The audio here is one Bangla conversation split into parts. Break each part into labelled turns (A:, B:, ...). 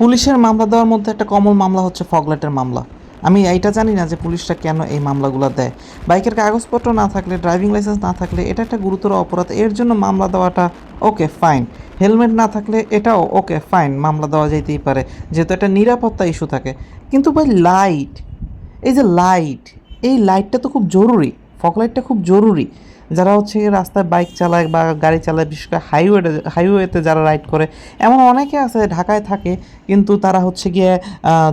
A: পুলিশের মামলা দেওয়ার মধ্যে একটা কমন মামলা হচ্ছে ফগলাইটের মামলা। আমি এইটা জানি না যে পুলিশরা কেন এই মামলাগুলো দেয়। বাইকের কাগজপত্র না থাকলে, ড্রাইভিং লাইসেন্স না থাকলে এটা একটা গুরুতর অপরাধ, এর জন্য মামলা দেওয়াটা ওকে ফাইন। হেলমেট না থাকলে এটাও ওকে ফাইন, মামলা দেওয়া যেতেই পারে, যেহেতু একটা নিরাপত্তা ইস্যু থাকে। কিন্তু ভাই লাইট, এই যে লাইট, এই লাইটটা তো খুব জরুরি, ফগ লাইটটা খুব জরুরি। যারা হচ্ছে গিয়ে রাস্তায় বাইক চালায় বা গাড়ি চালায়, বিশেষ করে হাইওয়েতে যারা রাইড করে, এমন অনেকে আছে ঢাকায় থাকে কিন্তু তারা হচ্ছে গিয়ে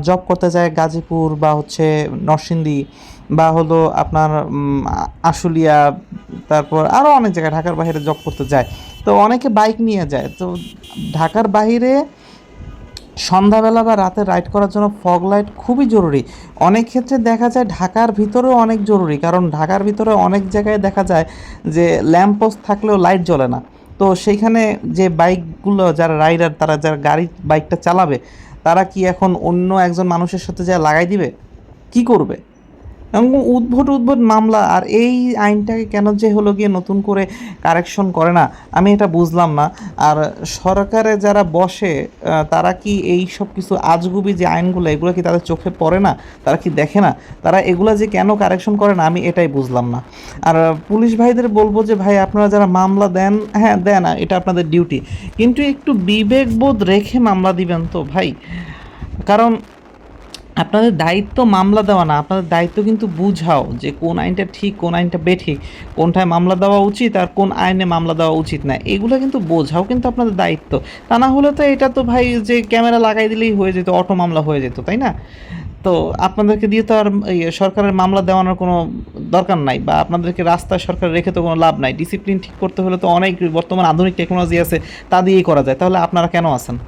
A: জব করতে যায় গাজীপুর বা হচ্ছে নরসিংদী বা হলো আপনার আশুলিয়া, তারপর আরও অনেক জায়গায় ঢাকার বাইরে জব করতে যায়। তো অনেকে বাইক নিয়ে যায়, তো ঢাকার বাইরে সন্ধ্যাবেলা বা রাতে রাইড করার জন্য ফগ লাইট খুবই জরুরি। অনেক ক্ষেত্রে দেখা যায় ঢাকার ভিতরেও অনেক জরুরি, কারণ ঢাকার ভিতরে অনেক জায়গায় দেখা যায় যে ল্যাম্প পোস্ট থাকলেও লাইট জ্বলে না। তো সেইখানে যে বাইকগুলো যারা রাইডার, তারা যারা বাইকটা চালাবে, তারা কি এখন অন্য একজন মানুষের সাথে যা লাগাই দিবে? কি করবে? এবং উদ্ভট মামলা। আর এই আইনটাকে কেন যে হলো গিয়ে নতুন করে কারেকশন করে না, আমি এটা বুঝলাম না। আর সরকারে যারা বসে তারা কি এই সব কিছু আজগুবি যে আইনগুলো, এগুলো কি তাদের চোখে পড়ে না? তারা কি দেখে না? তারা এগুলো যে কেন কারেকশন করে না, আমি এটাই বুঝলাম না। আর পুলিশ ভাইদের বলবো যে ভাই, আপনারা যারা মামলা দেন, হ্যাঁ দেন, এটা আপনাদের ডিউটি, কিন্তু একটু বিবেকবোধ রেখে মামলা দিবেন তো ভাই। কারণ আপনাদের দায়িত্ব মামলা দেওয়া না, আপনাদের দায়িত্ব কিন্তু বুঝাও যে কোন আইনটা ঠিক, কোন আইনটা বেঠিক, কোনটায় মামলা দেওয়া উচিত আর কোন আইনে মামলা দেওয়া উচিত না, এগুলো কিন্তু বোঝাও কিন্তু আপনাদের দায়িত্ব। তা না হলে তো এটা তো ভাই যে ক্যামেরা লাগাই দিলেই হয়ে যেত, অটো মামলা হয়ে যেত, তাই না? তো আপনাদেরকে দিয়ে তো আর সরকারের মামলা দেওয়ানোর কোনো দরকার নাই, বা আপনাদেরকে রাস্তায় সরকার রেখে তো কোনো লাভ নাই। ডিসিপ্লিন ঠিক করতে হলে তো অনেক বর্তমান আধুনিক টেকনোলজি আছে, তা দিয়েই করা যায়। তাহলে আপনারা কেন আছেন?